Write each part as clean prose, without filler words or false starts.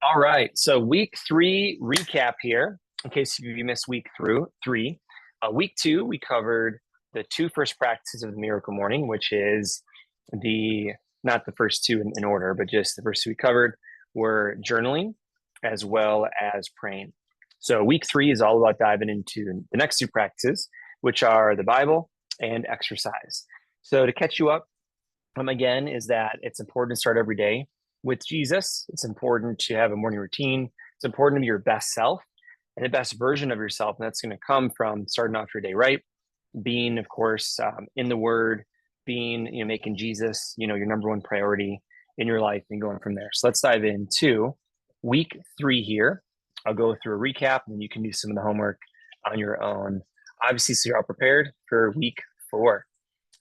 All right. So week three recap here, in case you missed week through three. Week two, we covered the two first practices of the miracle morning, which is the not the first two in order, but just the first two we covered were journaling as well as praying. So week three is all about diving into the next two practices, which are the Bible and exercise. So to catch you up, again, is that it's important to start every day with Jesus. It's important to have a morning routine. It's important to be your best self and the best version of yourself. And that's going to come from starting off your day right, being, of course, in the Word, being, making Jesus, your number one priority in your life and going from there. So let's dive into week three here. I'll go through a recap and you can do some of the homework on your own. Obviously, so you're all prepared for week four.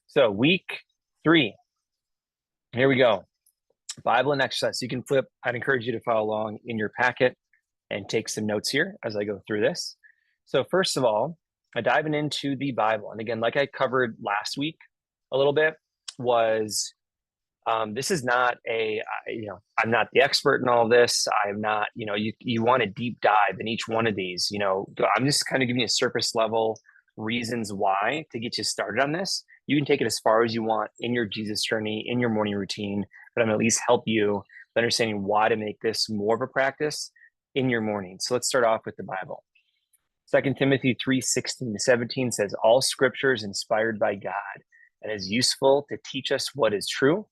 So week three, here we go. Bible and exercise. You can flip. I'd encourage you to follow along in your packet and take some notes here as I go through this. So first of all, diving into the Bible. And again, like I covered last week a little bit, was this is not I'm not the expert in all this. I'm not, you want a deep dive in each one of these. I'm just kind of giving you a surface level reasons why to get you started on this. You can take it as far as you want in your Jesus journey, in your morning routine, but I'm at least help you with understanding why to make this more of a practice in your morning. So let's start off with the Bible. 2 Timothy 3:16-17 says, all scripture is inspired by God and is useful to teach us what is true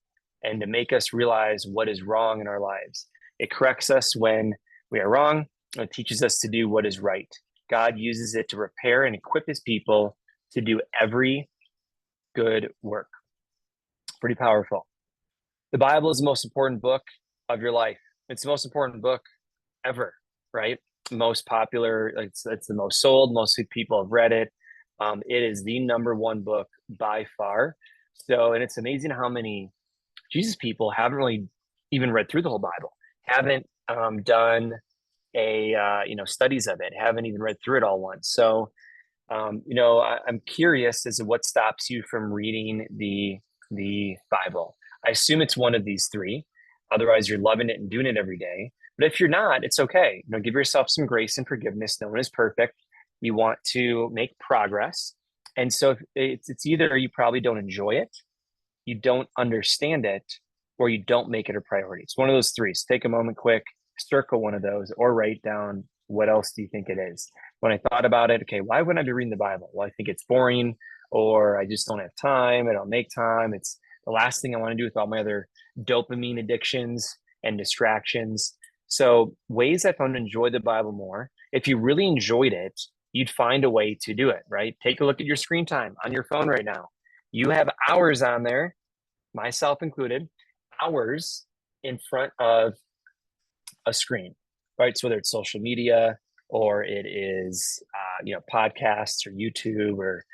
and to make us realize what is wrong in our lives. It corrects us when we are wrong, and it teaches us to do what is right. God uses it to repair and equip his people to do every good work. Pretty powerful. The Bible is the most important book of your life. It's the most important book ever, right? Most popular, it's the most sold, most people have read it. It is the number one book by far. So, and it's amazing how many Jesus people haven't really even read through the whole Bible, haven't done studies of it, haven't even read through it all once. So, I'm curious as to what stops you from reading the Bible. I assume it's one of these three. Otherwise, you're loving it and doing it every day. But if you're not, it's okay. Give yourself some grace and forgiveness. No one is perfect. You want to make progress. And so it's either you probably don't enjoy it, you don't understand it, or you don't make it a priority. It's one of those three. So take a moment quick, circle one of those, or write down what else do you think it is. When I thought about it, okay, why wouldn't I be reading the Bible? Well, I think it's boring, or I just don't have time. I don't make time. It's the last thing I want to do with all my other dopamine addictions and distractions. So ways I found to enjoy the Bible more. If you really enjoyed it, you'd find a way to do it, right? Take a look at your screen time on your phone right now. You have hours on there, myself included, hours in front of a screen, right? So whether it's social media or it is, podcasts or YouTube or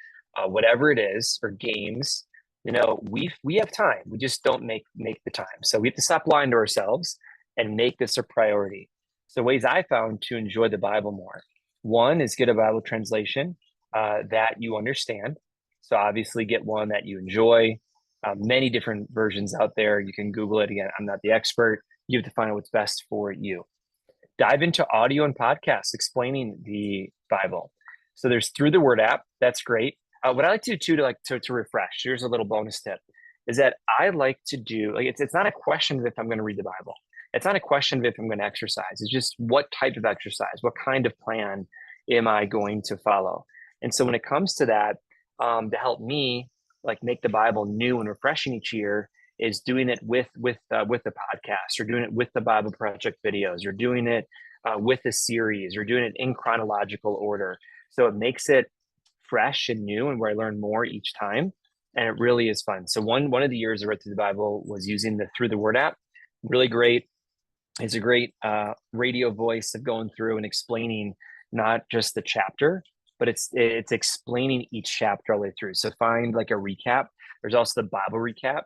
whatever it is, or games, we have time. We just don't make the time. So we have to stop lying to ourselves and make this a priority. So ways I found to enjoy the Bible more. One is get a Bible translation that you understand. So obviously get one that you enjoy. Many different versions out there. You can Google it. Again, I'm not the expert. You have to find out what's best for you. Dive into audio and podcasts explaining the Bible. So there's Through the Word app. That's great. What I like to do too to refresh, here's a little bonus tip, is that I like to do, it's not a question of if I'm going to read the Bible. It's not a question of if I'm going to exercise. It's just what type of exercise, what kind of plan am I going to follow? And so when it comes to that, to help me make the Bible new and refreshing each year, is doing it with the podcast, or doing it with the Bible Project videos, or doing it with a series, or doing it in chronological order. So it makes it fresh and new, and where I learn more each time, and it really is fun. So one of the years I read through the Bible was using the Through the Word app. Really great. It's a great radio voice of going through and explaining not just the chapter, but it's explaining each chapter all the way through. So find a recap. There's also the Bible recap.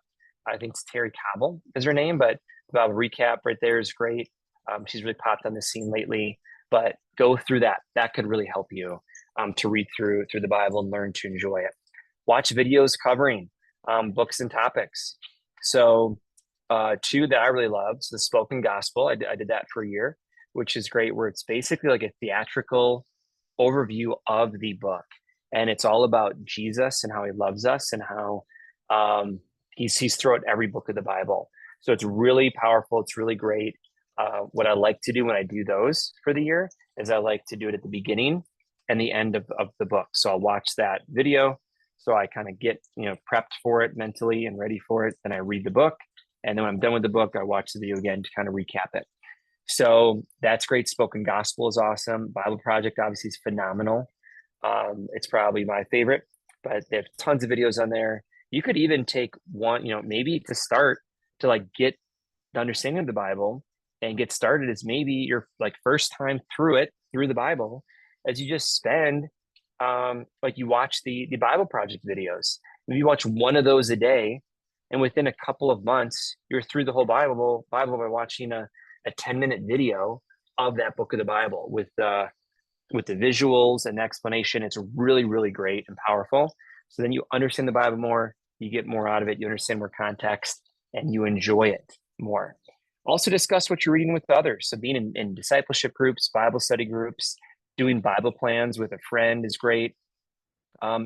I think it's Terry Cobble is her name, but the Bible recap right there is great. She's really popped on the scene lately, but go through that. That could really help you to read through the Bible and learn to enjoy it. Watch videos covering books and topics. So two that I really love. So the spoken gospel, I did that for a year, which is great, where it's basically like a theatrical overview of the book. And it's all about Jesus and how he loves us and how he's throughout every book of the Bible. So it's really powerful. It's really great. What I like to do when I do those for the year is I like to do it at the beginning and the end of the book. So I'll watch that video. So I kind of get, prepped for it mentally and ready for it. Then I read the book. And then when I'm done with the book, I watch the video again to kind of recap it. So that's great. Spoken Gospel is awesome. Bible Project obviously is phenomenal. It's probably my favorite, but they have tons of videos on there. You could even take one, maybe to start to like get the understanding of the Bible and get started as maybe your like first time through the Bible, as you just spend, like you watch the Bible Project videos. Maybe you watch one of those a day, and within a couple of months, you're through the whole Bible by watching a 10-minute video of that book of the Bible with the visuals and explanation. It's really, really great and powerful. So then you understand the Bible more, you get more out of it, you understand more context, and you enjoy it more. Also discuss what you're reading with others. So being in discipleship groups, Bible study groups, doing Bible plans with a friend is great.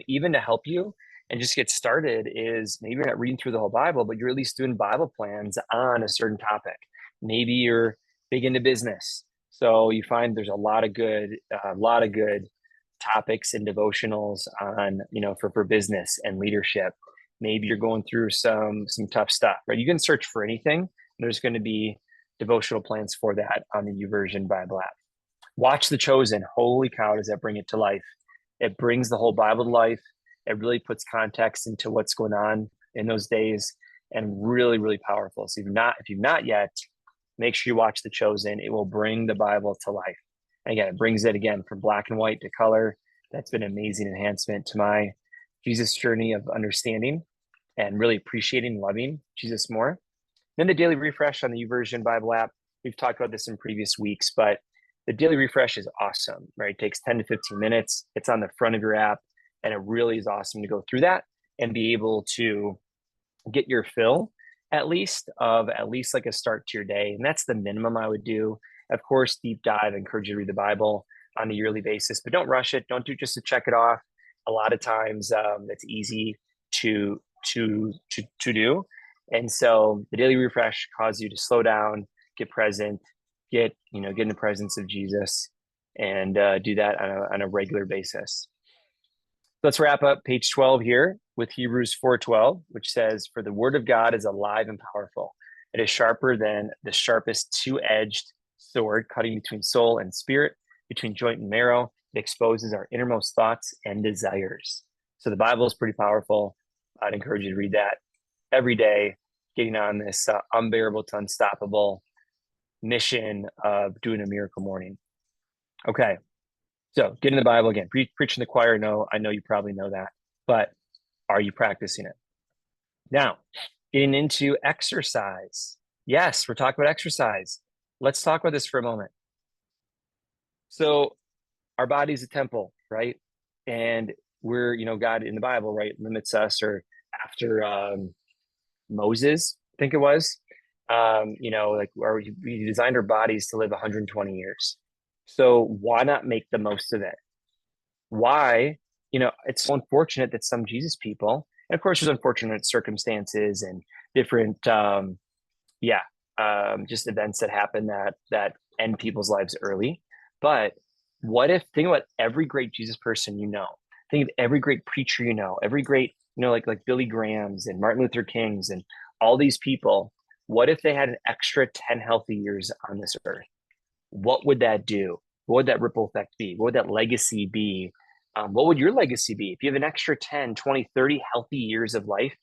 Even to help you and just get started is maybe you're not reading through the whole Bible, but you're at least doing Bible plans on a certain topic. Maybe you're big into business, so you find there's a lot of good topics and devotionals on, for business and leadership. Maybe you're going through some tough stuff, right? You can search for anything. There's going to be devotional plans for that on the YouVersion Bible app. Watch The Chosen. Holy cow, does that bring it to life? It brings the whole Bible to life. It really puts context into what's going on in those days, and really, really powerful. So if you've not yet, make sure you watch The Chosen. It will bring the Bible to life. And again, it brings it again from black and white to color. That's been an amazing enhancement to my Jesus journey of understanding and really appreciating and loving Jesus more. Then the daily refresh on the YouVersion Bible app. We've talked about this in previous weeks, but the daily refresh is awesome, right? It takes 10 to 15 minutes. It's on the front of your app, and it really is awesome to go through that and be able to get your fill at least like a start to your day. And that's the minimum I would do. Of course, deep dive, I encourage you to read the Bible on a yearly basis, but don't rush it. Don't do it just to check it off. A lot of times that's easy to do. And so the daily refresh causes you to slow down, get present, get in the presence of Jesus, and do that on a regular basis. Let's wrap up page 12 here with Hebrews 4:12, which says, "For the word of God is alive and powerful. It is sharper than the sharpest two-edged sword, cutting between soul and spirit, between joint and marrow. It exposes our innermost thoughts and desires." So the Bible is pretty powerful. I'd encourage you to read that every day, getting on this unbearable to unstoppable mission of doing a miracle morning. Okay, so get in the Bible again. Preaching the choir, no, I know you probably know that, but are you practicing it? Now, getting into exercise. Yes, we're talking about exercise. Let's talk about this for a moment. So our body is a temple, right? And we're, God in the Bible, right, limits us, or after Moses, I think it was, we designed our bodies to live 120 years. So why not make the most of it? Why, it's so unfortunate that some Jesus people, and of course there's unfortunate circumstances and different, just events that happen that end people's lives early. But think about every great Jesus person think of every great preacher every great, like Billy Graham's and Martin Luther King's and all these people. What if they had an extra 10 healthy years on this earth? What would that do? What would that ripple effect be? What would that legacy be? What would your legacy be if you have an extra 10, 20, 30 healthy years of life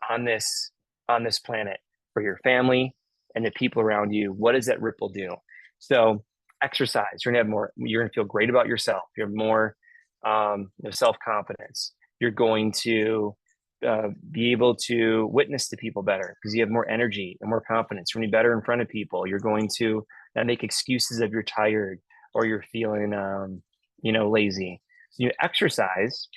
on this planet for your family and the people around you? What does that ripple do? So exercise. You're gonna feel great about yourself. You have more self-confidence. You're going to be able to witness to people better because you have more energy and more confidence. You're going to be better in front of people. You're going to not make excuses if you're tired or you're feeling lazy. So you exercise.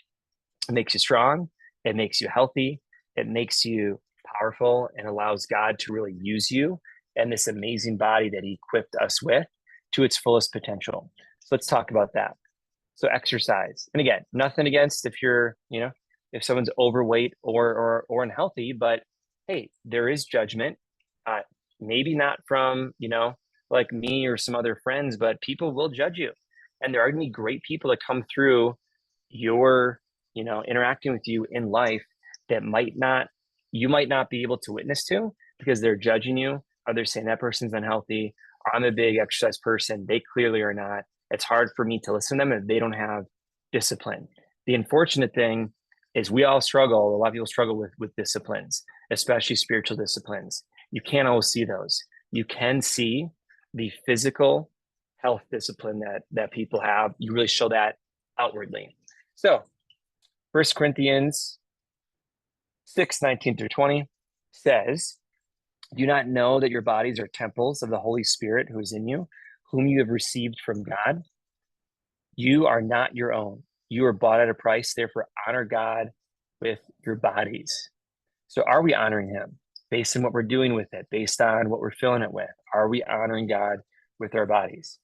It makes you strong. It makes you healthy. It makes you powerful and allows God to really use you and this amazing body that he equipped us with to its fullest potential. So let's talk about that. So exercise. And again, nothing against if you're, if someone's overweight or unhealthy, but hey, there is judgment. Maybe not from, like me or some other friends, but people will judge you. And there are going to be great people that come through your, interacting with you in life that you might not be able to witness to because they're judging you, or they're saying that person's unhealthy, or I'm a big exercise person. They clearly are not. It's hard for me to listen to them if they don't have discipline. The unfortunate thing is we all struggle. A lot of people struggle with disciplines, especially spiritual disciplines. You can't always see those. You can see the physical health discipline that people have. You really show that outwardly. So 1 Corinthians 6:19-20 says, do you not know that your bodies are temples of the Holy Spirit who is in you, whom you have received from God? You are not your own. You are bought at a price. Therefore, honor God with your bodies. So are we honoring him based on what we're doing with it, based on what we're filling it with? Are we honoring God with our bodies?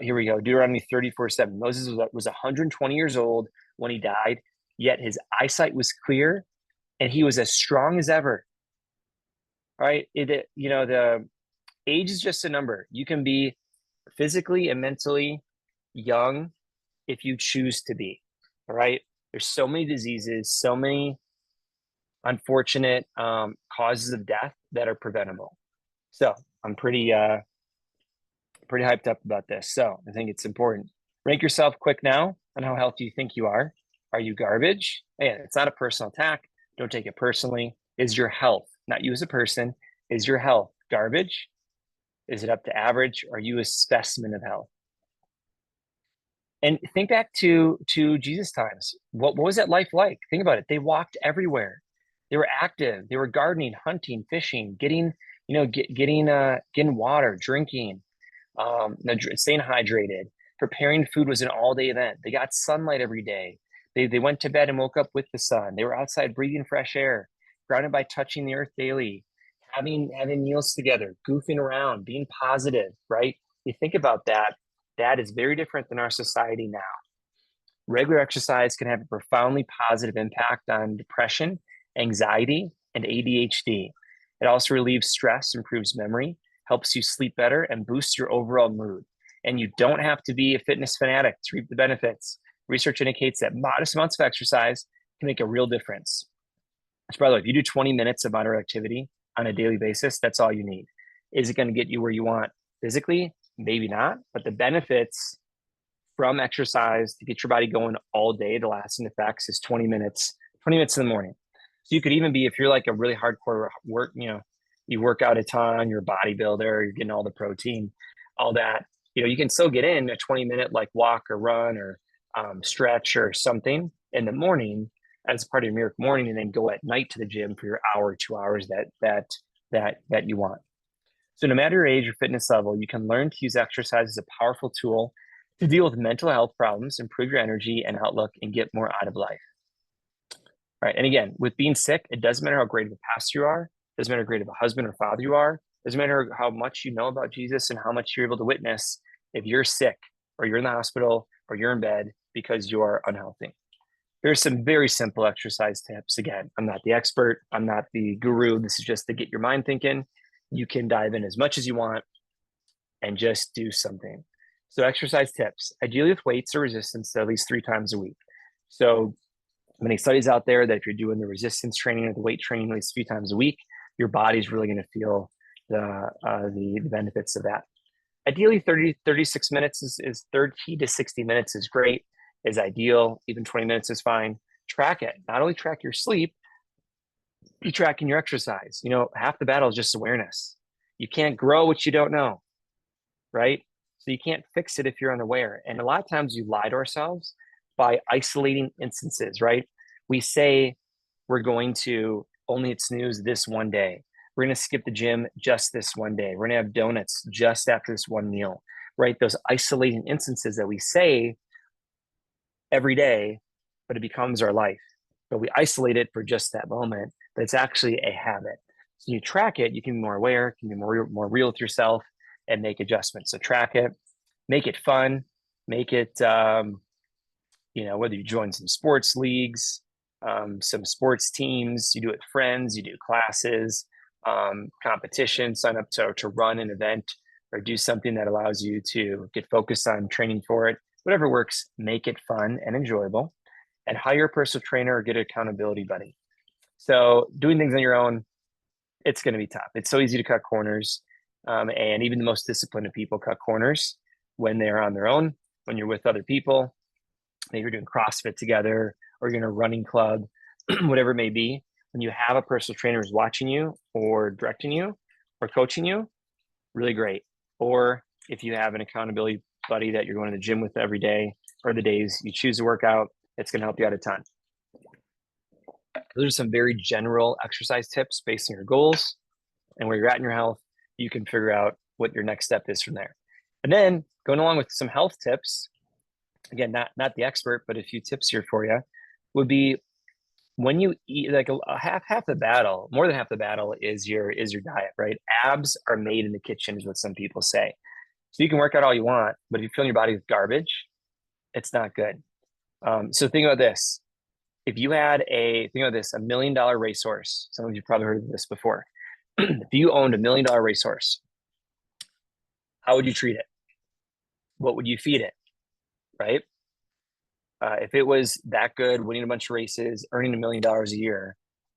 Here we go. Deuteronomy 34:7. Moses was 120 years old when he died, yet his eyesight was clear and he was as strong as ever. All right. The age is just a number. You can be physically and mentally young if you choose to be. All right. There's so many diseases, so many unfortunate causes of death that are preventable. So I'm pretty hyped up about this. So I think it's important. Rank yourself quick now on how healthy you think you are. Are you garbage? Hey, it's not a personal attack. Don't take it personally. Is your health, not you as a person, is your health garbage? Is it up to average? Are you a specimen of health? And think back to Jesus' times. What was that life like? Think about it. They walked everywhere. They were active. They were gardening, hunting, fishing, getting water, drinking, staying hydrated. Preparing food was an all-day event. They got sunlight every day. They went to bed and woke up with the sun. They were outside breathing fresh air, grounded by touching the earth daily, having meals together, goofing around, being positive, right? You think about that. That is very different than our society now. Regular exercise can have a profoundly positive impact on depression, anxiety, and ADHD. It also relieves stress, improves memory, helps you sleep better, and boosts your overall mood. And you don't have to be a fitness fanatic to reap the benefits. Research indicates that modest amounts of exercise can make a real difference. So, by the way, if you do 20 minutes of moderate activity on a daily basis, that's all you need. Is it going to get you where you want physically? Maybe not, but the benefits from exercise to get your body going all day, the lasting effects is 20 minutes in the morning. So you could even be, if you're like a really hardcore work, you work out a ton, you're a bodybuilder, you're getting all the protein, all that, you can still get in a 20-minute like walk or run or stretch or something in the morning as part of your miracle morning, and then go at night to the gym for your hour, 2 hours that you want. So no matter your age or fitness level, you can learn to use exercise as a powerful tool to deal with mental health problems, improve your energy and outlook, and get more out of life. All right. And again, with being sick, it doesn't matter how great of a pastor you are. It doesn't matter how great of a husband or father you are. It doesn't matter how much you know about Jesus and how much you're able to witness. If you're sick or you're in the hospital or you're in bed because you are unhealthy. There's some very simple exercise tips. Again, I'm not the expert. I'm not the guru. This is just to get your mind thinking. You can dive in as much as you want and just do something. So exercise tips, ideally with weights or resistance at least 3 times a week. So many studies out there that if you're doing the resistance training or the weight training at least 3 times a week, your body's really going to feel the benefits of that. Ideally 36 minutes is 30 to 60 minutes is great, is ideal. Even 20 minutes is fine. Track it. Not only track your sleep, be tracking your exercise. Half the battle is just awareness. You can't grow what you don't know, right? So you can't fix it if you're unaware. And a lot of times we lie to ourselves by isolating instances, right? We say we're going to only hit snooze this one day. We're going to skip the gym just this one day. We're going to have donuts just after this one meal, right? Those isolating instances that we say every day, but it becomes our life. But we isolate it for just that moment. but it's actually a habit. So you track it, you can be more aware, can be more real with yourself, and make adjustments. So track it, make it fun, make it, whether you join some sports leagues, some sports teams, you do it with friends, you do classes, competition, sign up to run an event or do something that allows you to get focused on training for it. Whatever works, make it fun and enjoyable, and hire a personal trainer or get an accountability buddy. So doing things on your own, it's going to be tough. It's so easy to cut corners. And even the most disciplined of people cut corners when they're on their own, when you're with other people, maybe you're doing CrossFit together or you're in a running club, whatever it may be. When you have a personal trainer who's watching you or directing you or coaching you, really great. Or if you have an accountability buddy that you're going to the gym with every day or the days you choose to work out, it's going to help you out a ton. Those are some very general exercise tips based on your goals and where you're at in your health. You can figure out what your next step is from there. And then going along with some health tips, again, not the expert, but a few tips here for you, would be when you eat, like half the battle, more than half the battle is your diet, right? Abs are made in the kitchen is what some people say. So you can work out all you want, but if you fill your body with garbage, it's not good. So think about this. If you had think about this, $1 million racehorse, some of you probably heard of this before. If you owned $1 million racehorse, how would you treat it? What would you feed it? Right? If it was that good, winning a bunch of races, earning $1 million a year,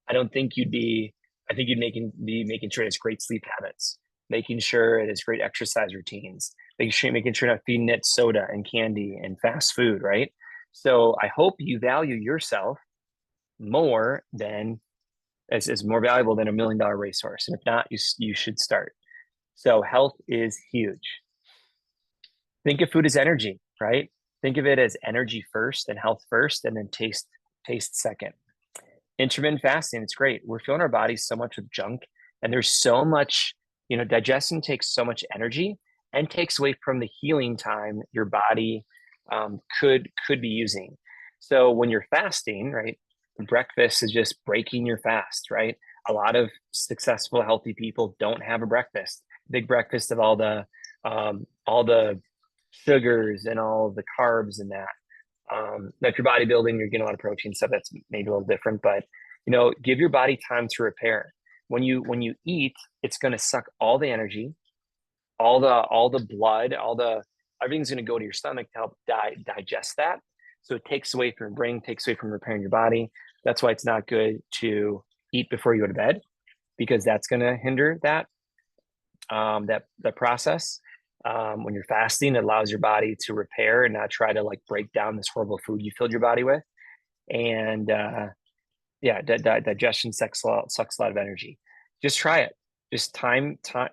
I think you'd be making sure it has great sleep habits, making sure it has great exercise routines, making sure not feeding it soda and candy and fast food, right? So I hope you value yourself more than is more valuable than $1 million racehorse. And if not, you should start. So health is huge. Think of food as energy, right? Think of it as energy first and health first, and then taste second. Intermittent fasting, it's great. We're filling our bodies so much with junk, and there's so much, digestion takes so much energy and takes away from the healing time your body could be using. So when you're fasting, right, breakfast is just breaking your fast, right? A lot of successful, healthy people don't have a breakfast. Big breakfast of all the sugars and all of the carbs and that. If you're bodybuilding, you're getting a lot of protein stuff. That's maybe a little different, but give your body time to repair. When you eat, it's going to suck all the energy, all the blood, everything's going to go to your stomach to help digest that. So it takes away from your brain, takes away from repairing your body. That's why it's not good to eat before you go to bed, because that's going to hinder that process. When you're fasting, it allows your body to repair and not try to break down this horrible food you filled your body with. And digestion sucks a lot of energy. Just try it. Just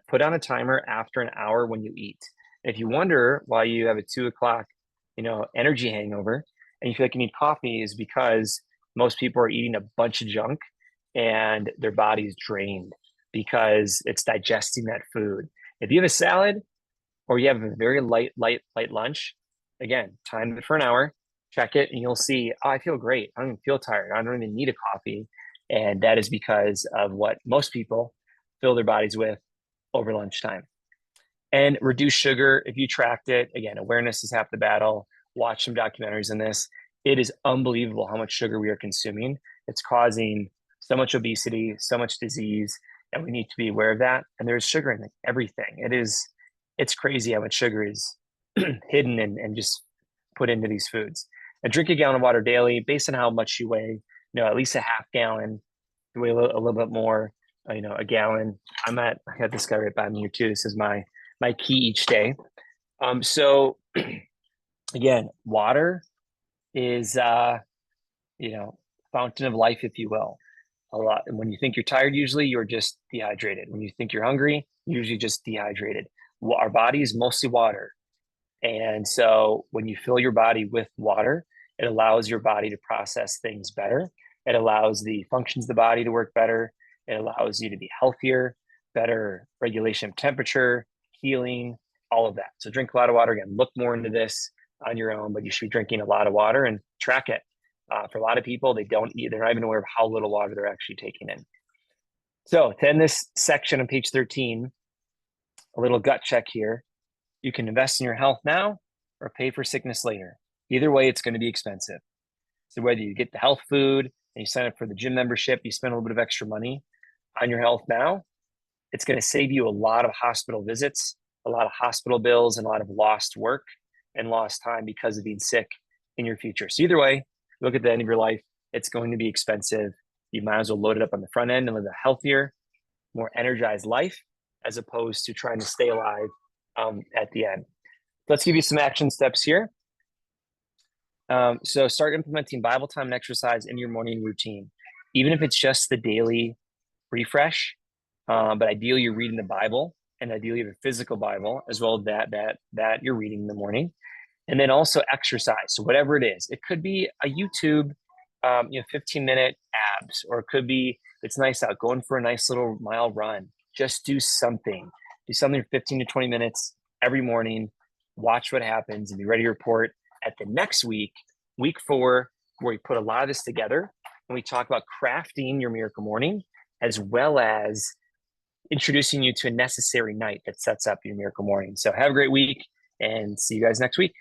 put on a timer after an hour when you eat. If you wonder why you have a 2:00, energy hangover and you feel like you need coffee, is because most people are eating a bunch of junk and their body's drained because it's digesting that food. If you have a salad or you have a very light lunch, again, time it for an hour, check it, and you'll see, I feel great. I don't even feel tired. I don't even need a coffee. And that is because of what most people fill their bodies with over lunchtime. And reduce sugar. If you tracked it, again, awareness is half the battle. Watch some documentaries on this. It is unbelievable how much sugar we are consuming. It's causing so much obesity, so much disease, and we need to be aware of that. And there's sugar in everything. It's crazy how much sugar is hidden and just put into these foods. And drink a gallon of water daily based on how much you weigh, at least a half gallon. You weigh a little bit more, a gallon. I got this guy right by me here too. This is my key each day. So again, water is, fountain of life, if you will. A lot. And when you think you're tired, usually you're just dehydrated. When you think you're hungry, you're usually just dehydrated. Our body is mostly water. And so when you fill your body with water, it allows your body to process things better. It allows the functions of the body to work better. It allows you to be healthier, better regulation of temperature, healing, all of that. So drink a lot of water. Again, look more into this on your own, but you should be drinking a lot of water and track it. For a lot of people, they don't eat, they're not even aware of how little water they're actually taking in. So to end this section on page 13, a little gut check here. You can invest in your health now or pay for sickness later. Either way, it's going to be expensive. So whether you get the health food and you sign up for the gym membership, you spend a little bit of extra money on your health now, it's going to save you a lot of hospital visits, a lot of hospital bills, and a lot of lost work and lost time because of being sick in your future. So either way, look at the end of your life, it's going to be expensive. You might as well load it up on the front end and live a healthier, more energized life as opposed to trying to stay alive at the end. Let's give you some action steps here. So start implementing Bible time and exercise in your morning routine, even if it's just the daily refresh. But ideally, you're reading the Bible, and ideally, you have a physical Bible as well as that you're reading in the morning. And then also exercise. So whatever it is, it could be a YouTube, 15-minute abs, or it could be, it's nice out, going for a nice little mile run. Just do something. Do something for 15 to 20 minutes every morning. Watch what happens and be ready to report at the next week, week 4, where we put a lot of this together and we talk about crafting your miracle morning, as well as introducing you to a necessary night that sets up your miracle morning. So have a great week and see you guys next week.